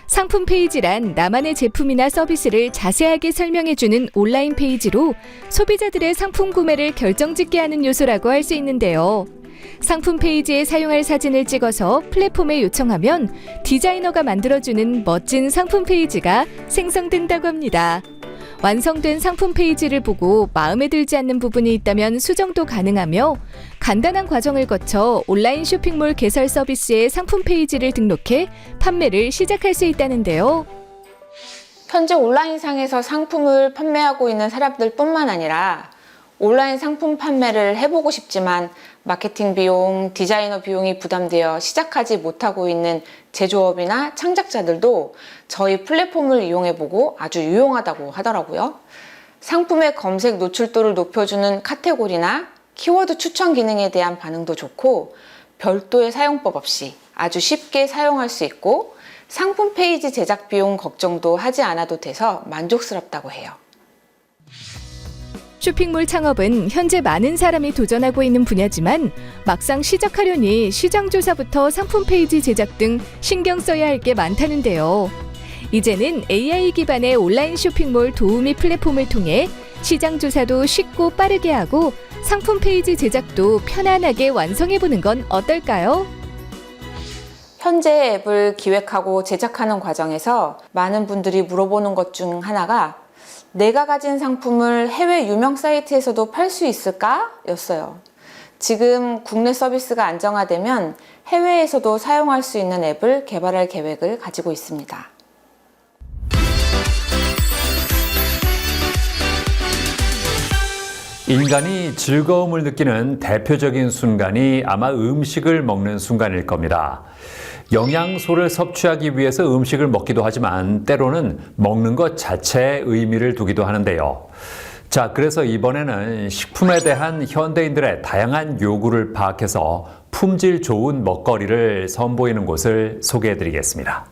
상품 페이지란 나만의 제품이나 서비스를 자세하게 설명해주는 온라인 페이지로 소비자들의 상품 구매를 결정짓게 하는 요소라고 할 수 있는데요. 상품 페이지에 사용할 사진을 찍어서 플랫폼에 요청하면 디자이너가 만들어주는 멋진 상품 페이지가 생성된다고 합니다. 완성된 상품 페이지를 보고 마음에 들지 않는 부분이 있다면 수정도 가능하며 간단한 과정을 거쳐 온라인 쇼핑몰 개설 서비스에 상품 페이지를 등록해 판매를 시작할 수 있다는데요. 현재 온라인상에서 상품을 판매하고 있는 사람들 뿐만 아니라 온라인 상품 판매를 해보고 싶지만 마케팅 비용, 디자이너 비용이 부담되어 시작하지 못하고 있는 제조업이나 창작자들도 저희 플랫폼을 이용해보고 아주 유용하다고 하더라고요. 상품의 검색 노출도를 높여주는 카테고리나 키워드 추천 기능에 대한 반응도 좋고 별도의 사용법 없이 아주 쉽게 사용할 수 있고 상품 페이지 제작 비용 걱정도 하지 않아도 돼서 만족스럽다고 해요. 쇼핑몰 창업은 현재 많은 사람이 도전하고 있는 분야지만 막상 시작하려니 시장 조사부터 상품 페이지 제작 등 신경 써야 할 게 많다는데요. 이제는 AI 기반의 온라인 쇼핑몰 도우미 플랫폼을 통해 시장 조사도 쉽고 빠르게 하고 상품 페이지 제작도 편안하게 완성해보는 건 어떨까요? 현재 앱을 기획하고 제작하는 과정에서 많은 분들이 물어보는 것 중 하나가 내가 가진 상품을 해외 유명 사이트에서도 팔 수 있을까? 였어요. 지금 국내 서비스가 안정화되면 해외에서도 사용할 수 있는 앱을 개발할 계획을 가지고 있습니다. 인간이 즐거움을 느끼는 대표적인 순간이 아마 음식을 먹는 순간일 겁니다. 영양소를 섭취하기 위해서 음식을 먹기도 하지만 때로는 먹는 것 자체에 의미를 두기도 하는데요. 자, 그래서 이번에는 식품에 대한 현대인들의 다양한 요구를 파악해서 품질 좋은 먹거리를 선보이는 곳을 소개해드리겠습니다.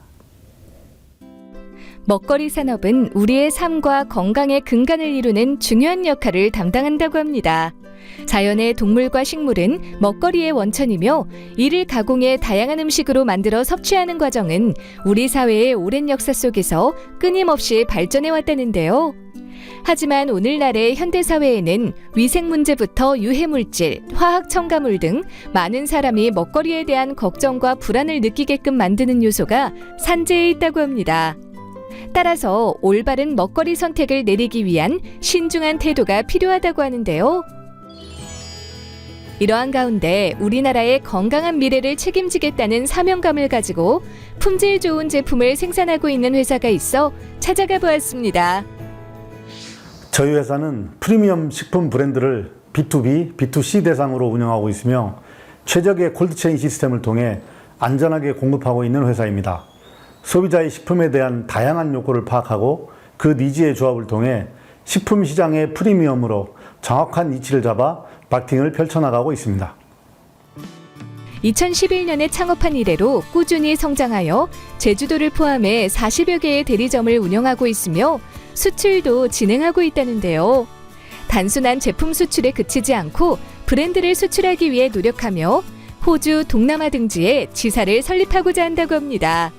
먹거리 산업은 우리의 삶과 건강의 근간을 이루는 중요한 역할을 담당한다고 합니다. 자연의 동물과 식물은 먹거리의 원천이며 이를 가공해 다양한 음식으로 만들어 섭취하는 과정은 우리 사회의 오랜 역사 속에서 끊임없이 발전해 왔다는데요. 하지만 오늘날의 현대사회에는 위생 문제부터 유해물질, 화학 첨가물 등 많은 사람이 먹거리에 대한 걱정과 불안을 느끼게끔 만드는 요소가 산재해 있다고 합니다. 따라서 올바른 먹거리 선택을 내리기 위한 신중한 태도가 필요하다고 하는데요. 이러한 가운데 우리나라의 건강한 미래를 책임지겠다는 사명감을 가지고 품질 좋은 제품을 생산하고 있는 회사가 있어 찾아가 보았습니다. 저희 회사는 프리미엄 식품 브랜드를 B2B, B2C 대상으로 운영하고 있으며 최적의 콜드체인 시스템을 통해 안전하게 공급하고 있는 회사입니다. 소비자의 식품에 대한 다양한 요구를 파악하고 그 니즈의 조합을 통해 식품 시장의 프리미엄으로 정확한 위치를 잡아 마케팅을 펼쳐나가고 있습니다. 2011년에 창업한 이래로 꾸준히 성장하여 제주도를 포함해 40여 개의 대리점을 운영하고 있으며 수출도 진행하고 있다는데요. 단순한 제품 수출에 그치지 않고 브랜드를 수출하기 위해 노력하며 호주, 동남아 등지에 지사를 설립하고자 한다고 합니다.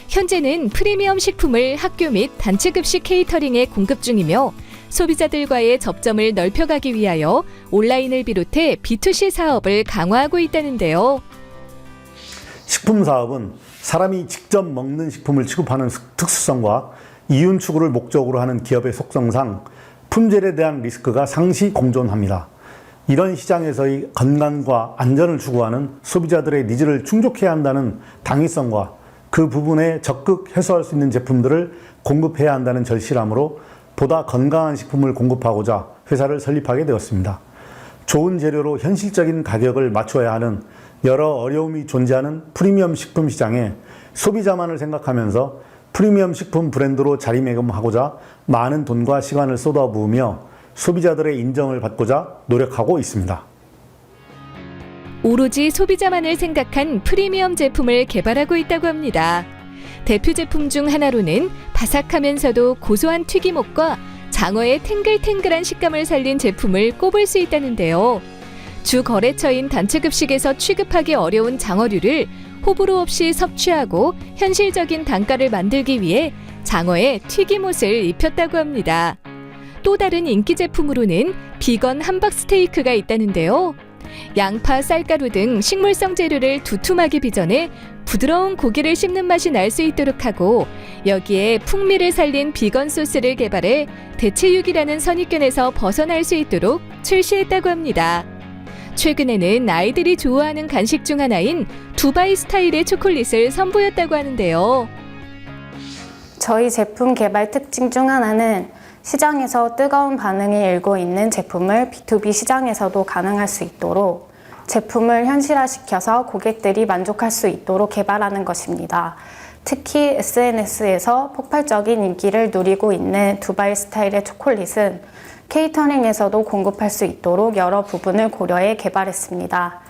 현재는 프리미엄 식품을 학교 및 단체급식 케이터링에 공급 중이며 소비자들과의 접점을 넓혀가기 위하여 온라인을 비롯해 B2C 사업을 강화하고 있다는데요. 식품 사업은 사람이 직접 먹는 식품을 취급하는 특수성과 이윤 추구를 목적으로 하는 기업의 속성상 품질에 대한 리스크가 상시 공존합니다. 이런 시장에서의 건강과 안전을 추구하는 소비자들의 니즈를 충족해야 한다는 당위성과 그 부분에 적극 해소할 수 있는 제품들을 공급해야 한다는 절실함으로 보다 건강한 식품을 공급하고자 회사를 설립하게 되었습니다. 좋은 재료로 현실적인 가격을 맞춰야 하는 여러 어려움이 존재하는 프리미엄 식품 시장에 소비자만을 생각하면서 프리미엄 식품 브랜드로 자리매김하고자 많은 돈과 시간을 쏟아부으며 소비자들의 인정을 받고자 노력하고 있습니다. 오로지 소비자만을 생각한 프리미엄 제품을 개발하고 있다고 합니다. 대표 제품 중 하나로는 바삭하면서도 고소한 튀김옷과 장어의 탱글탱글한 식감을 살린 제품을 꼽을 수 있다는데요. 주 거래처인 단체급식에서 취급하기 어려운 장어류를 호불호 없이 섭취하고 현실적인 단가를 만들기 위해 장어에 튀김옷을 입혔다고 합니다. 또 다른 인기 제품으로는 비건 함박 스테이크가 있다는데요. 양파, 쌀가루 등 식물성 재료를 두툼하게 빚어내 부드러운 고기를 씹는 맛이 날 수 있도록 하고 여기에 풍미를 살린 비건 소스를 개발해 대체육이라는 선입견에서 벗어날 수 있도록 출시했다고 합니다. 최근에는 아이들이 좋아하는 간식 중 하나인 두바이 스타일의 초콜릿을 선보였다고 하는데요. 저희 제품 개발 특징 중 하나는 시장에서 뜨거운 반응이 일고 있는 제품을 B2B 시장에서도 가능할 수 있도록 제품을 현실화시켜서 고객들이 만족할 수 있도록 개발하는 것입니다. 특히 SNS에서 폭발적인 인기를 누리고 있는 두바이 스타일의 초콜릿은 케이터링에서도 공급할 수 있도록 여러 부분을 고려해 개발했습니다.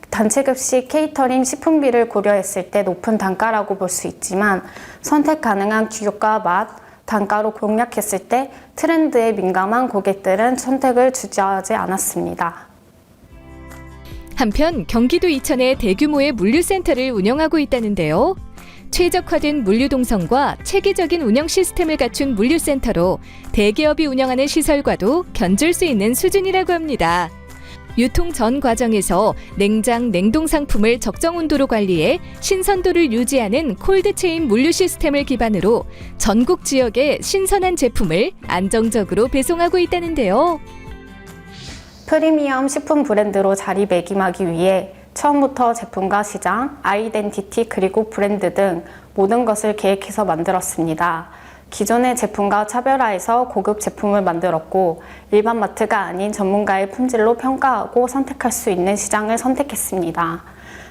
단체급식 케이터링 식품비를 고려했을 때 높은 단가라고 볼 수 있지만 선택 가능한 규격과 맛, 단가로 공략했을 때 트렌드에 민감한 고객들은 선택을 주저하지 않았습니다. 한편 경기도 이천에 대규모의 물류센터를 운영하고 있다는데요. 최적화된 물류 동선과 체계적인 운영 시스템을 갖춘 물류센터로 대기업이 운영하는 시설과도 견줄 수 있는 수준이라고 합니다. 유통 전 과정에서 냉장, 냉동 상품을 적정 온도로 관리해 신선도를 유지하는 콜드체인 물류 시스템을 기반으로 전국 지역에 신선한 제품을 안정적으로 배송하고 있다는데요. 프리미엄 식품 브랜드로 자리매김하기 위해 처음부터 제품과 시장, 아이덴티티 그리고 브랜드 등 모든 것을 계획해서 만들었습니다. 기존의 제품과 차별화해서 고급 제품을 만들었고 일반 마트가 아닌 전문가의 품질로 평가하고 선택할 수 있는 시장을 선택했습니다.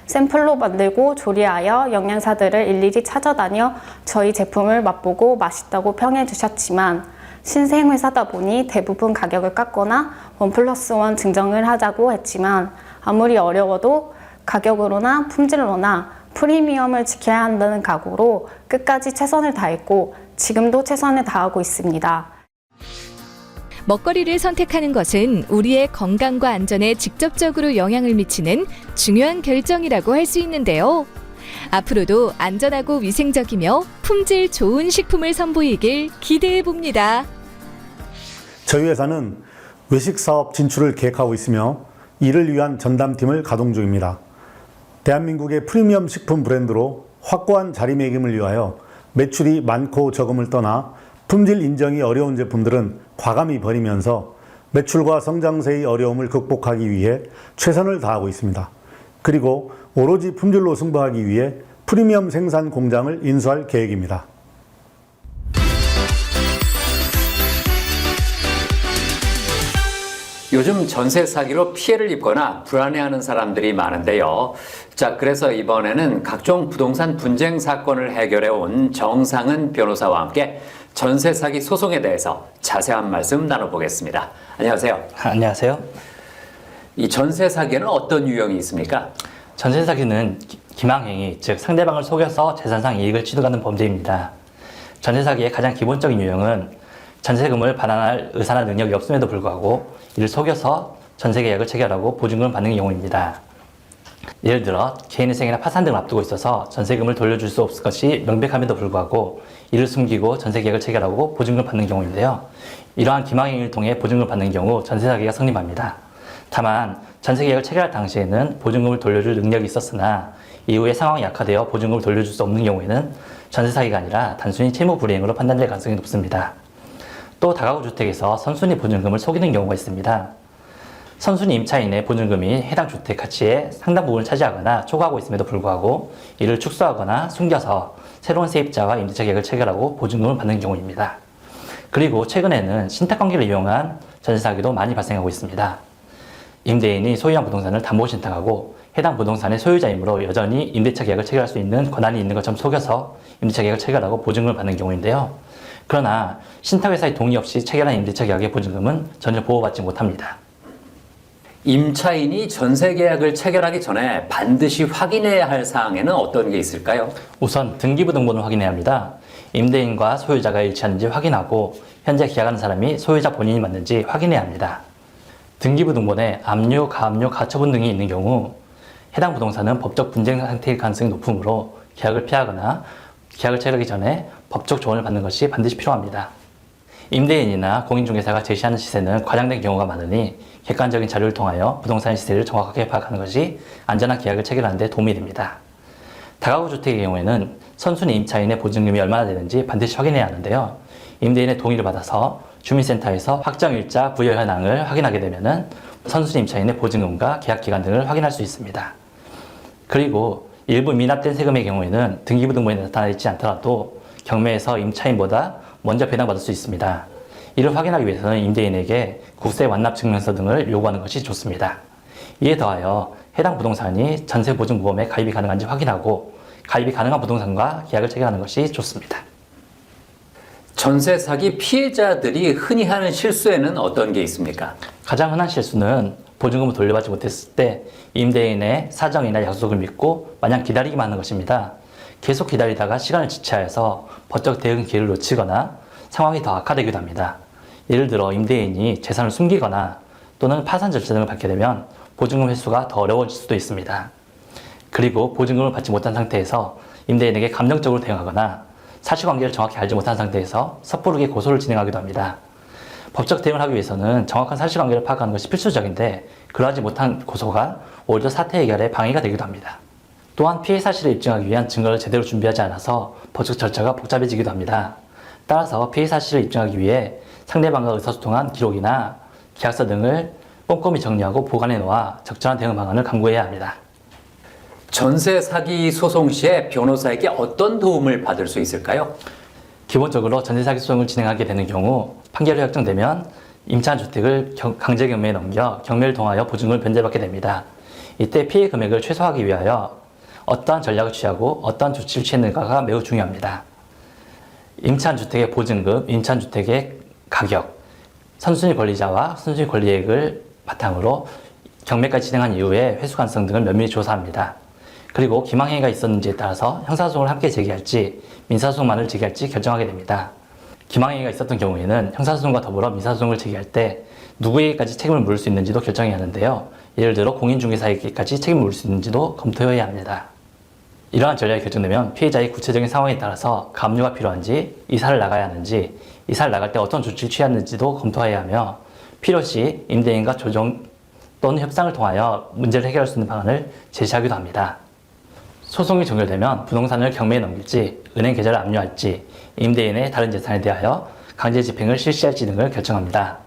샘플로 만들고 조리하여 영양사들을 일일이 찾아다녀 저희 제품을 맛보고 맛있다고 평해 주셨지만 신생 회사다 보니 대부분 가격을 깎거나 1+1 증정을 하자고 했지만 아무리 어려워도 가격으로나 품질로나 프리미엄을 지켜야 한다는 각오로 끝까지 최선을 다했고 지금도 최선을 다하고 있습니다. 먹거리를 선택하는 것은 우리의 건강과 안전에 직접적으로 영향을 미치는 중요한 결정이라고 할 수 있는데요. 앞으로도 안전하고 위생적이며 품질 좋은 식품을 선보이길 기대해 봅니다. 저희 회사는 외식 사업 진출을 계획하고 있으며 이를 위한 전담팀을 가동 중입니다. 대한민국의 프리미엄 식품 브랜드로 확고한 자리매김을 위하여 매출이 많고 적음을 떠나 품질 인정이 어려운 제품들은 과감히 버리면서 매출과 성장세의 어려움을 극복하기 위해 최선을 다하고 있습니다. 그리고 오로지 품질로 승부하기 위해 프리미엄 생산 공장을 인수할 계획입니다. 요즘 전세 사기로 피해를 입거나 불안해하는 사람들이 많은데요. 자, 그래서 이번에는 각종 부동산 분쟁 사건을 해결해 온 정상은 변호사와 함께 전세 사기 소송에 대해서 자세한 말씀 나눠보겠습니다. 안녕하세요. 안녕하세요. 이 전세 사기에는 어떤 유형이 있습니까? 전세 사기는 기망행위, 즉 상대방을 속여서 재산상 이익을 취득하는 범죄입니다. 전세 사기의 가장 기본적인 유형은 전세금을 반환할 의사나 능력이 없음에도 불구하고 이를 속여서 전세 계약을 체결하고 보증금을 받는 경우입니다. 예를 들어 개인의 생이나 파산 등을 앞두고 있어서 전세금을 돌려줄 수 없을 것이 명백함에도 불구하고 이를 숨기고 전세 계약을 체결하고 보증금을 받는 경우인데요. 이러한 기망행위를 통해 보증금을 받는 경우 전세 사기가 성립합니다. 다만 전세 계약을 체결할 당시에는 보증금을 돌려줄 능력이 있었으나 이후에 상황이 악화되어 보증금을 돌려줄 수 없는 경우에는 전세 사기가 아니라 단순히 채무 불이행으로 판단될 가능성이 높습니다. 또 다가구 주택에서 선순위 보증금을 속이는 경우가 있습니다. 선순위 임차인의 보증금이 해당 주택 가치의 상당 부분을 차지하거나 초과하고 있음에도 불구하고 이를 축소하거나 숨겨서 새로운 세입자와 임대차 계약을 체결하고 보증금을 받는 경우입니다. 그리고 최근에는 신탁관계를 이용한 전세 사기도 많이 발생하고 있습니다. 임대인이 소유한 부동산을 담보 신탁하고 해당 부동산의 소유자이므로 여전히 임대차 계약을 체결할 수 있는 권한이 있는 것처럼 속여서 임대차 계약을 체결하고 보증금을 받는 경우인데요. 그러나 신탁회사의 동의 없이 체결한 임대차 계약의 보증금은 전혀 보호받지 못합니다. 임차인이 전세 계약을 체결하기 전에 반드시 확인해야 할 사항에는 어떤 게 있을까요? 우선 등기부 등본을 확인해야 합니다. 임대인과 소유자가 일치하는지 확인하고 현재 계약하는 사람이 소유자 본인이 맞는지 확인해야 합니다. 등기부 등본에 압류, 가압류, 가처분 등이 있는 경우 해당 부동산은 법적 분쟁 상태일 가능성이 높으므로 계약을 피하거나 계약을 체결하기 전에 법적 조언을 받는 것이 반드시 필요합니다. 임대인이나 공인중개사가 제시하는 시세는 과장된 경우가 많으니 객관적인 자료를 통하여 부동산의 시세를 정확하게 파악하는 것이 안전한 계약을 체결하는 데 도움이 됩니다. 다가구 주택의 경우에는 선순위 임차인의 보증금이 얼마나 되는지 반드시 확인해야 하는데요. 임대인의 동의를 받아서 주민센터에서 확정일자 부여 현황을 확인하게 되면 선순위 임차인의 보증금과 계약기간 등을 확인할 수 있습니다. 그리고 일부 미납된 세금의 경우에는 등기부 등본에 나타나 있지 않더라도 경매에서 임차인보다 먼저 배당받을 수 있습니다. 이를 확인하기 위해서는 임대인에게 국세 완납 증명서 등을 요구하는 것이 좋습니다. 이에 더하여 해당 부동산이 전세보증보험에 가입이 가능한지 확인하고 가입이 가능한 부동산과 계약을 체결하는 것이 좋습니다. 전세 사기 피해자들이 흔히 하는 실수에는 어떤 게 있습니까? 가장 흔한 실수는 보증금을 돌려받지 못했을 때 임대인의 사정이나 약속을 믿고 마냥 기다리기만 하는 것입니다. 계속 기다리다가 시간을 지체하여서 법적 대응 기회를 놓치거나 상황이 더 악화되기도 합니다. 예를 들어 임대인이 재산을 숨기거나 또는 파산 절차 등을 밟게 되면 보증금 회수가 더 어려워질 수도 있습니다. 그리고 보증금을 받지 못한 상태에서 임대인에게 감정적으로 대응하거나 사실관계를 정확히 알지 못한 상태에서 섣부르게 고소를 진행하기도 합니다. 법적 대응을 하기 위해서는 정확한 사실관계를 파악하는 것이 필수적인데 그러하지 못한 고소가 오히려 사태 해결에 방해가 되기도 합니다. 또한 피해 사실을 입증하기 위한 증거를 제대로 준비하지 않아서 법적 절차가 복잡해지기도 합니다. 따라서 피해 사실을 입증하기 위해 상대방과 의사소통한 기록이나 계약서 등을 꼼꼼히 정리하고 보관해 놓아 적절한 대응 방안을 강구해야 합니다. 전세 사기 소송 시에 변호사에게 어떤 도움을 받을 수 있을까요? 기본적으로 전세 사기 소송을 진행하게 되는 경우 판결이 확정되면 임차한 주택을 강제 경매에 넘겨 경매를 통하여 보증금을 변제받게 됩니다. 이때 피해 금액을 최소화하기 위하여 어떠한 전략을 취하고 어떠한 조치를 취했는가가 매우 중요합니다. 임차한 주택의 보증금, 임차한 주택의 가격, 선순위 권리자와 선순위 권리액을 바탕으로 경매까지 진행한 이후에 회수 가능성 등을 면밀히 조사합니다. 그리고 기망행위가 있었는지에 따라서 형사소송을 함께 제기할지 민사소송만을 제기할지 결정하게 됩니다. 기망행위가 있었던 경우에는 형사소송과 더불어 민사소송을 제기할 때 누구에게까지 책임을 물을 수 있는지도 결정해야 하는데요. 예를 들어 공인중개사에게까지 책임을 물을 수 있는지도 검토해야 합니다. 이러한 전략이 결정되면 피해자의 구체적인 상황에 따라서 가압류가 필요한지 이사를 나가야 하는지 이사를 나갈 때 어떤 조치를 취하는지도 검토해야 하며 필요시 임대인과 조정 또는 협상을 통하여 문제를 해결할 수 있는 방안을 제시하기도 합니다. 소송이 종결되면 부동산을 경매에 넘길지 은행 계좌를 압류할지 임대인의 다른 재산에 대하여 강제 집행을 실시할지 등을 결정합니다.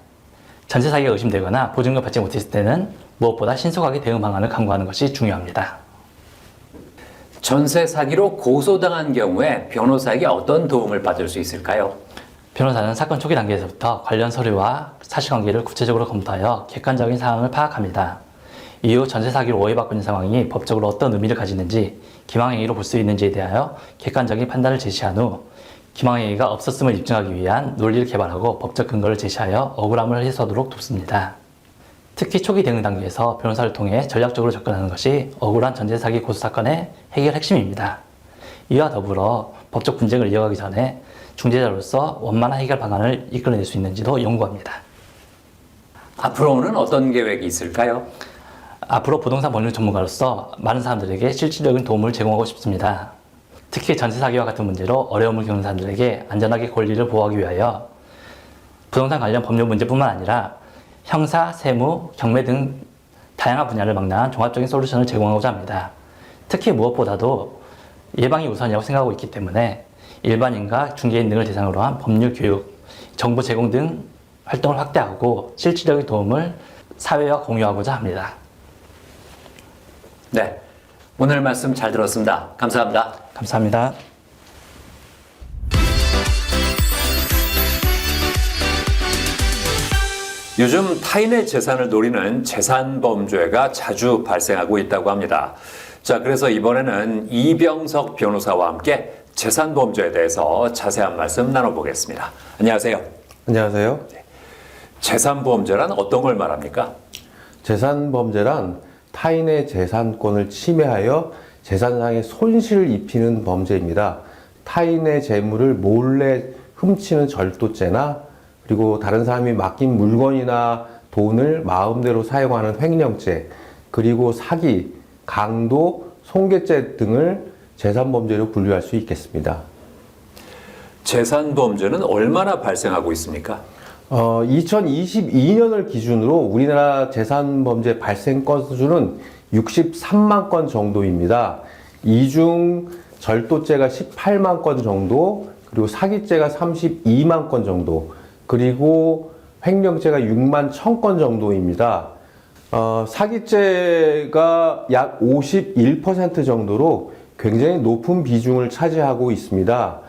전세 사기가 의심되거나 보증금 받지 못했을 때는 무엇보다 신속하게 대응 방안을 강구하는 것이 중요합니다. 전세 사기로 고소당한 경우에 변호사에게 어떤 도움을 받을 수 있을까요? 변호사는 사건 초기 단계에서부터 관련 서류와 사실관계를 구체적으로 검토하여 객관적인 상황을 파악합니다. 이후 전세 사기로 오해받고 있는 상황이 법적으로 어떤 의미를 가지는지, 기망행위로 볼 수 있는지에 대하여 객관적인 판단을 제시한 후 기망행위가 없었음을 입증하기 위한 논리를 개발하고 법적 근거를 제시하여 억울함을 해소하도록 돕습니다. 특히 초기 대응 단계에서 변호사를 통해 전략적으로 접근하는 것이 억울한 전세 사기 고소 사건의 해결 핵심입니다. 이와 더불어 법적 분쟁을 이어가기 전에 중재자로서 원만한 해결 방안을 이끌어낼 수 있는지도 연구합니다. 앞으로는 어떤 계획이 있을까요? 앞으로 부동산 법률 전문가로서 많은 사람들에게 실질적인 도움을 제공하고 싶습니다. 특히 전세 사기와 같은 문제로 어려움을 겪는 사람들에게 안전하게 권리를 보호하기 위하여 부동산 관련 법률 문제뿐만 아니라 형사, 세무, 경매 등 다양한 분야를 망라한 종합적인 솔루션을 제공하고자 합니다. 특히 무엇보다도 예방이 우선이라고 생각하고 있기 때문에 일반인과 중개인 등을 대상으로 한 법률 교육, 정보 제공 등 활동을 확대하고 실질적인 도움을 사회와 공유하고자 합니다. 네, 오늘 말씀 잘 들었습니다. 감사합니다. 감사합니다. 요즘 타인의 재산을 노리는 재산범죄가 자주 발생하고 있다고 합니다. 자, 그래서 이번에는 이병석 변호사와 함께 재산범죄에 대해서 자세한 말씀 나눠보겠습니다. 안녕하세요. 안녕하세요. 재산범죄란 어떤 걸 말합니까? 재산범죄란 타인의 재산권을 침해하여 재산상의 손실을 입히는 범죄입니다. 타인의 재물을 몰래 훔치는 절도죄나 그리고 다른 사람이 맡긴 물건이나 돈을 마음대로 사용하는 횡령죄, 그리고 사기, 강도, 손괴죄 등을 재산범죄로 분류할 수 있겠습니다. 재산범죄는 얼마나 발생하고 있습니까? 2022년을 기준으로 우리나라 재산범죄 발생 건수는 63만 건 정도입니다. 이 중 절도죄가 18만 건 정도, 그리고 사기죄가 32만 건 정도, 그리고 횡령죄가 6만 1,000건 정도입니다. 사기죄가 약 51% 정도로 굉장히 높은 비중을 차지하고 있습니다.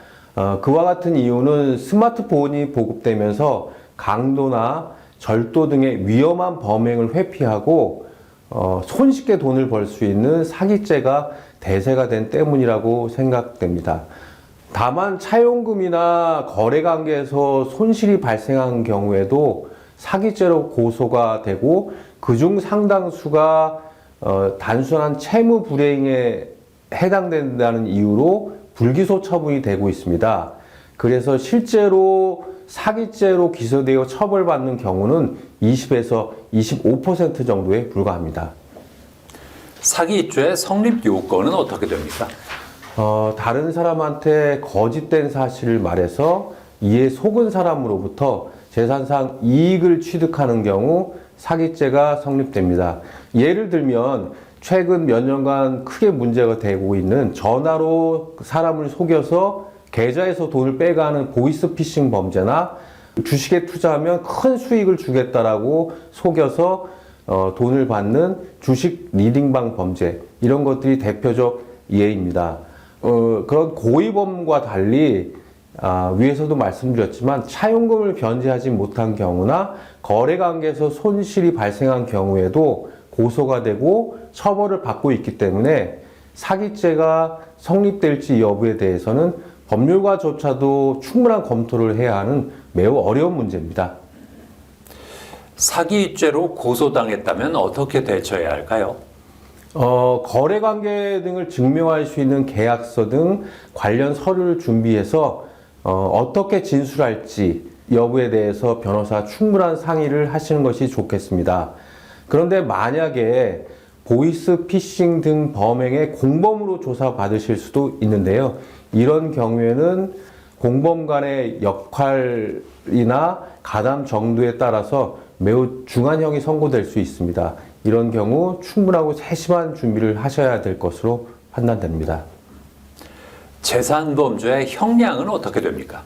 그와 같은 이유는 스마트폰이 보급되면서 강도나 절도 등의 위험한 범행을 회피하고 손쉽게 돈을 벌 수 있는 사기죄가 대세가 된 때문이라고 생각됩니다. 다만 차용금이나 거래관계에서 손실이 발생한 경우에도 사기죄로 고소가 되고 그중 상당수가 단순한 채무 불이행에 해당된다는 이유로 불기소 처분이 되고 있습니다. 그래서 실제로 사기죄로 기소되어 처벌받는 경우는 20에서 25% 정도에 불과합니다. 사기죄 성립 요건은 어떻게 됩니까? 다른 사람한테 거짓된 사실을 말해서 이에 속은 사람으로부터 재산상 이익을 취득하는 경우 사기죄가 성립됩니다. 예를 들면 최근 몇 년간 크게 문제가 되고 있는 전화로 사람을 속여서 계좌에서 돈을 빼가는 보이스피싱 범죄나 주식에 투자하면 큰 수익을 주겠다라고 속여서 돈을 받는 주식 리딩방 범죄, 이런 것들이 대표적 예입니다. 그런 고의범과 달리 위에서도 말씀드렸지만 차용금을 변제하지 못한 경우나 거래관계에서 손실이 발생한 경우에도 고소가 되고 처벌을 받고 있기 때문에 사기죄가 성립될지 여부에 대해서는 법률가조차도 충분한 검토를 해야 하는 매우 어려운 문제입니다. 사기죄로 고소당했다면 어떻게 대처해야 할까요? 거래관계 등을 증명할 수 있는 계약서 등 관련 서류를 준비해서 어떻게 진술할지 여부에 대해서 변호사 충분한 상의를 하시는 것이 좋겠습니다. 그런데 만약에 보이스피싱 등 범행의 공범으로 조사받으실 수도 있는데요. 이런 경우에는 공범 간의 역할이나 가담 정도에 따라서 매우 중한형이 선고될 수 있습니다. 이런 경우 충분하고 세심한 준비를 하셔야 될 것으로 판단됩니다. 재산범죄의 형량은 어떻게 됩니까?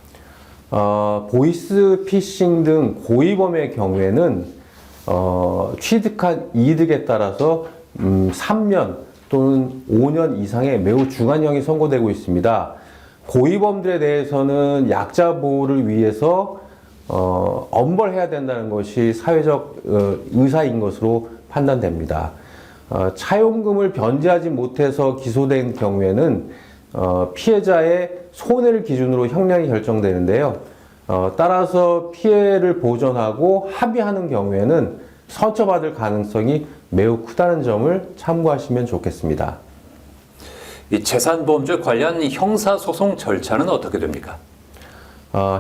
보이스 피싱 등 고의범의 경우에는 취득한 이득에 따라서 3년 또는 5년 이상의 매우 중한형이 선고되고 있습니다. 고의범들에 대해서는 약자 보호를 위해서 엄벌해야 된다는 것이 사회적 의사인 것으로 판단됩니다. 차용금을 변제하지 못해서 기소된 경우에는 피해자의 손해를 기준으로 형량이 결정되는데요. 따라서 피해를 보전하고 합의하는 경우에는 선처받을 가능성이 매우 크다는 점을 참고하시면 좋겠습니다. 이 재산보험죄 관련 형사소송 절차는 어떻게 됩니까?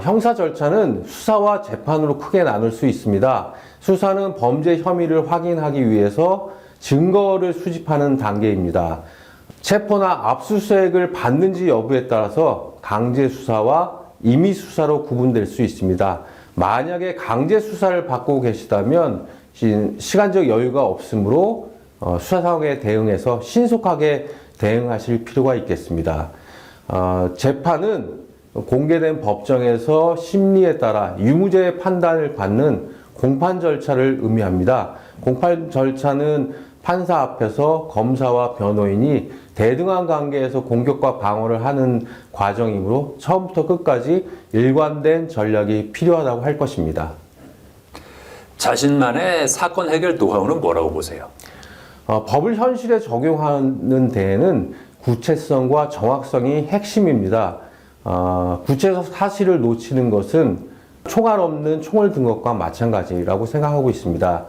형사 절차는 수사와 재판으로 크게 나눌 수 있습니다. 수사는 범죄 혐의를 확인하기 위해서 증거를 수집하는 단계입니다. 체포나 압수수색을 받는지 여부에 따라서 강제 수사와 임의 수사로 구분될 수 있습니다. 만약에 강제 수사를 받고 계시다면 시간적 여유가 없으므로 수사 상황에 대응해서 신속하게 대응하실 필요가 있겠습니다. 재판은 공개된 법정에서 심리에 따라 유무죄 판단을 받는 공판 절차를 의미합니다. 공판 절차는 판사 앞에서 검사와 변호인이 대등한 관계에서 공격과 방어를 하는 과정이므로 처음부터 끝까지 일관된 전략이 필요하다고 할 것입니다. 자신만의 사건 해결 노하우는 뭐라고 보세요? 법을 현실에 적용하는 데에는 구체성과 정확성이 핵심입니다. 구체적 사실을 놓치는 것은 총알 없는 총을 든 것과 마찬가지라고 생각하고 있습니다.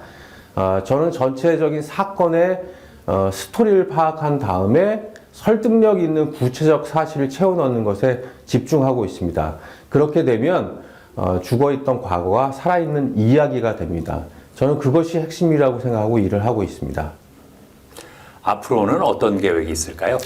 저는 전체적인 사건의 스토리를 파악한 다음에 설득력 있는 구체적 사실을 채워 넣는 것에 집중하고 있습니다. 그렇게 되면 죽어있던 과거가 살아있는 이야기가 됩니다. 저는 그것이 핵심이라고 생각하고 일을 하고 있습니다. 앞으로는 어떤 계획이 있을까요?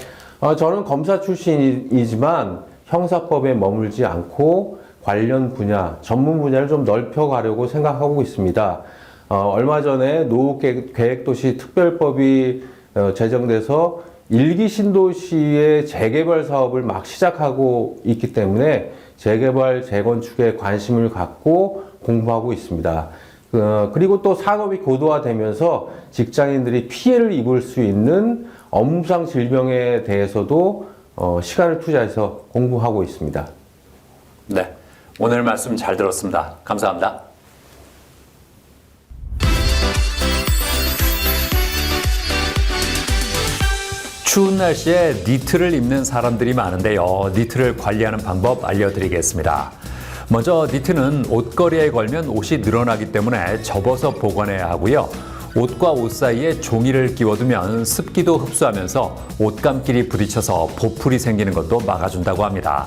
저는 검사 출신이지만 형사법에 머물지 않고 관련 분야, 전문 분야를 좀 넓혀가려고 생각하고 있습니다. 얼마 전에 노후계획도시 특별법이 제정돼서 일기 신도시의 재개발 사업을 막 시작하고 있기 때문에 재개발, 재건축에 관심을 갖고 공부하고 있습니다. 그리고 또 산업이 고도화되면서 직장인들이 피해를 입을 수 있는 업무상 질병에 대해서도 시간을 투자해서 공부하고 있습니다. 네, 오늘 말씀 잘 들었습니다. 감사합니다. 추운 날씨에 니트를 입는 사람들이 많은데요. 니트를 관리하는 방법 알려드리겠습니다. 먼저 니트는 옷걸이에 걸면 옷이 늘어나기 때문에 접어서 보관해야 하고요. 옷과 옷 사이에 종이를 끼워두면 습기도 흡수하면서 옷감끼리 부딪혀서 보풀이 생기는 것도 막아준다고 합니다.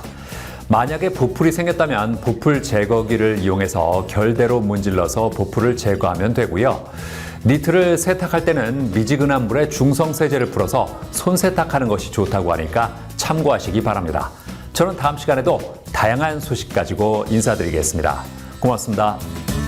만약에 보풀이 생겼다면 보풀 제거기를 이용해서 결대로 문질러서 보풀을 제거하면 되고요. 니트를 세탁할 때는 미지근한 물에 중성세제를 풀어서 손 세탁하는 것이 좋다고 하니까 참고하시기 바랍니다. 저는 다음 시간에도 다양한 소식 가지고 인사드리겠습니다. 고맙습니다.